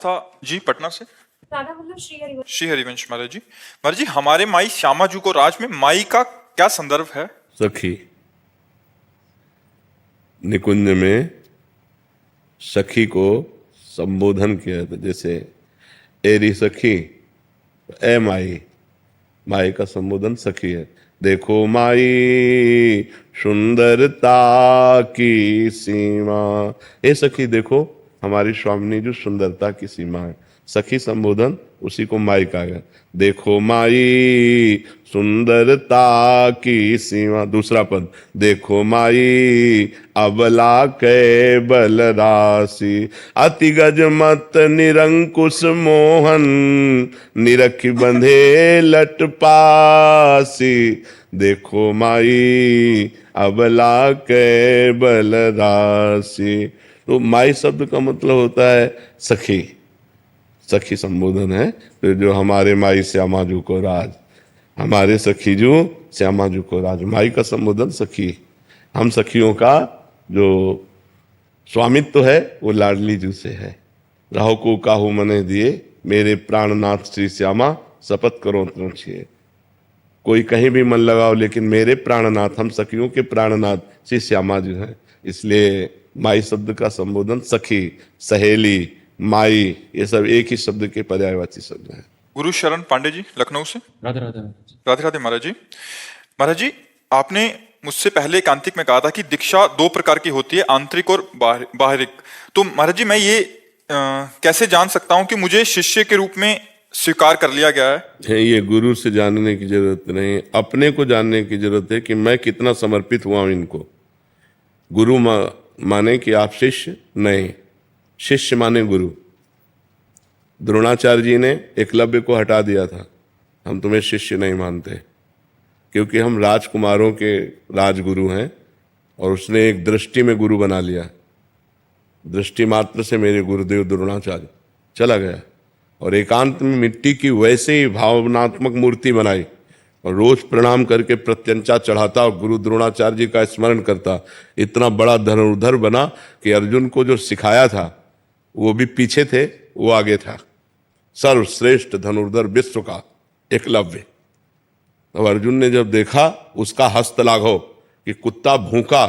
था जी पटना से। राधा वल्लभ श्री हरिवंश महाराज जी। महाराज जी, हमारे माई श्यामा जू को राज में माई का क्या संदर्भ है? सखी। निकुंज में सखी को संबोधन किया था, जैसे एरी सखी, ए माई। माई का संबोधन सखी है। देखो माई सुंदरता की सीमा, ए सखी देखो हमारी स्वामिनी जो सुंदरता की सीमा है। सखी संबोधन उसी को माई कहा गया। देखो माई सुंदरता की सीमा। दूसरा पद, देखो माई अबला के बल राशि, अति गज मत निरंकुश मोहन, निरख बंधे लट पासी। देखो माई अबला के बल राशि। तो माई शब्द का मतलब होता है सखी। सखी संबोधन है। तो जो हमारे माई श्यामा जू को राज, हमारे सखी जू श्यामा जू को राज, माई का संबोधन सखी। हम सखियों का जो स्वामित्व है वो लाडली जू से है। राहु को काहू मने दिए, मेरे प्राणनाथ श्री श्यामा, शपथ करो तृण छिए। कोई कहीं भी मन लगाओ, लेकिन मेरे प्राणनाथ, हम सखियों के प्राणनाथ श्री श्यामा जी हैं। इसलिए माई शब्द का संबोधन सखी, सहेली, माई, ये सब एक ही शब्द के पर्यायवाची शब्द हैं। गुरु शरण पांडे जी, लखनऊ से। राधे राधे राधे राधे महाराज जी। महाराज जी, आपने मुझसे पहले एकांतिक में कहा था कि दीक्षा दो प्रकार की होती है, आंतरिक और बाहरिक। तो महाराज जी, मैं ये कैसे जान सकता हूँ कि मुझे शिष्य के रूप में स्वीकार कर लिया गया है? ये गुरु से जानने की जरूरत नहीं, अपने को जानने की जरूरत है कि मैं कितना समर्पित हुआ हूं इनको। गुरु माने कि आप शिष्य नहीं, शिष्य माने गुरु। द्रोणाचार्य जी ने एकलव्य को हटा दिया था, हम तुम्हें शिष्य नहीं मानते, क्योंकि हम राजकुमारों के राजगुरु हैं। और उसने एक दृष्टि में गुरु बना लिया। दृष्टि मात्र से मेरे गुरुदेव द्रोणाचार्य चला गया और एकांत में मिट्टी की वैसे ही भावनात्मक मूर्ति बनाई और रोज प्रणाम करके प्रत्यंचा चढ़ाता और गुरु द्रोणाचार्य जी का स्मरण करता। इतना बड़ा धनुर्धर बना कि अर्जुन को जो सिखाया था वो भी पीछे थे, वो आगे था। सर्वश्रेष्ठ धनुर्धर विश्व का एकलव्य। तो अर्जुन ने जब देखा उसका हस्त लाघव कि कुत्ता भूखा,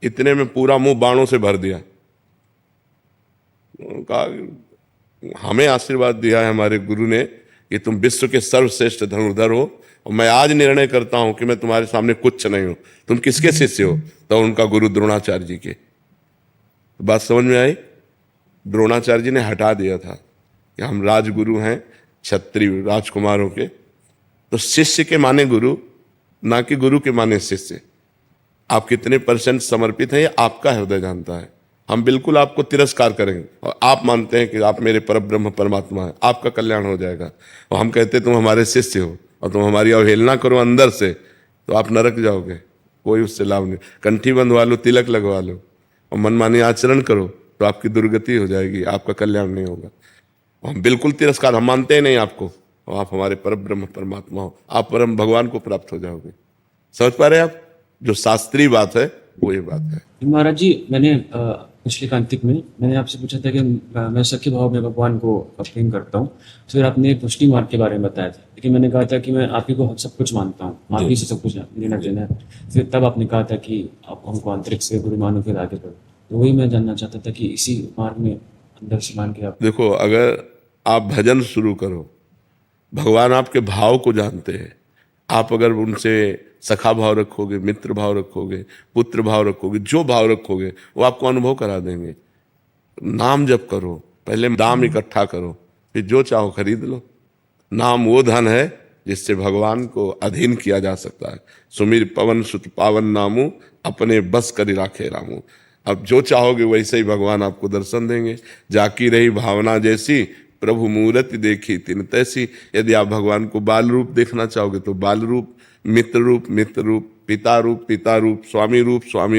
इतने में पूरा मुंह बाणों से भर दिया। कहा हमें आशीर्वाद दिया है हमारे गुरु ने कि तुम विश्व के सर्वश्रेष्ठ धनुर्धर हो, और मैं आज निर्णय करता हूं कि मैं तुम्हारे सामने कुछ नहीं हूं। तुम किसके शिष्य हो? तो उनका गुरु द्रोणाचार्य जी के। तो बात समझ में आई? द्रोणाचार्य जी ने हटा दिया था कि हम राजगुरु हैं, क्षत्रिय राजकुमारों के। तो शिष्य के माने गुरु, ना कि गुरु के माने शिष्य। आप कितने % समर्पित हैं ये आपका हृदय जानता है। हम बिल्कुल आपको तिरस्कार करेंगे और आप मानते हैं कि आप मेरे परब्रह्म परमात्मा हैं, आपका कल्याण हो जाएगा। और हम कहते तुम हमारे शिष्य हो और तुम हमारी अवहेलना करो अंदर से, तो आप नरक जाओगे, कोई उससे लाभ नहीं। कंठी बंधवा लो, तिलक लगवा लो और मनमानी आचरण करो तो आपकी दुर्गति हो जाएगी, आपका कल्याण नहीं होगा। हम बिल्कुल तिरस्कार, हम मानते ही नहीं आपको, और आप हमारे परब्रह्म परमात्मा हो, आप परम भगवान को प्राप्त हो जाओगे। समझ पा रहे हैं आप? जो शास्त्रीय बात है वो ये बात है। महाराज जी, मैंने पिछले कांतिक में मैंने आपसे पूछा था कि मैं सख्य भाव में भगवान को प्रेम करता हूँ। फिर आपने पुष्टि मार्ग के बारे में बताया था, लेकिन मैंने कहा था कि मैं आप ही को सब कुछ मानता हूँ, आप ही से सब कुछ लेना देना है। फिर तब आपने कहा था कि आप हमको आंतरिक से गुरु मानो, फिर आगे बढ़ो। तो वही मैं जानना चाहता था कि इसी मार्ग में अंदर से मान के आप देखो, अगर आप भजन शुरू करो, भगवान आपके भाव को जानते हैं। आप अगर उनसे सखा भाव रखोगे, मित्र भाव रखोगे, पुत्र भाव रखोगे, जो भाव रखोगे वो आपको अनुभव करा देंगे। नाम जप करो, पहले दाम इकट्ठा करो, फिर जो चाहो खरीद लो। नाम वो धन है जिससे भगवान को अधीन किया जा सकता है। सुमिर पवन सुत पावन नामू, अपने बस करी राखे रामू। अब जो चाहोगे वैसे ही भगवान आपको दर्शन देंगे। जाकी रही भावना जैसी, प्रभु मूर्ति देखी तिन तैसी। यदि आप भगवान को बाल रूप देखना चाहोगे तो बाल रूप, मित्र रूप मित्र रूप, पिता रूप पिता रूप, स्वामी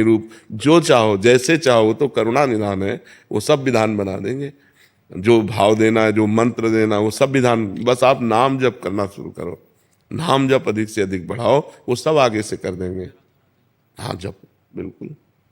रूप, जो चाहो जैसे चाहो। वो तो करुणा निधान है, वो सब विधान बना देंगे। जो भाव देना है, जो मंत्र देना, वो सब विधान। बस आप नाम जप करना शुरू करो, नाम जप अधिक से अधिक बढ़ाओ, वो सब आगे से कर देंगे। हाँ, जप बिल्कुल।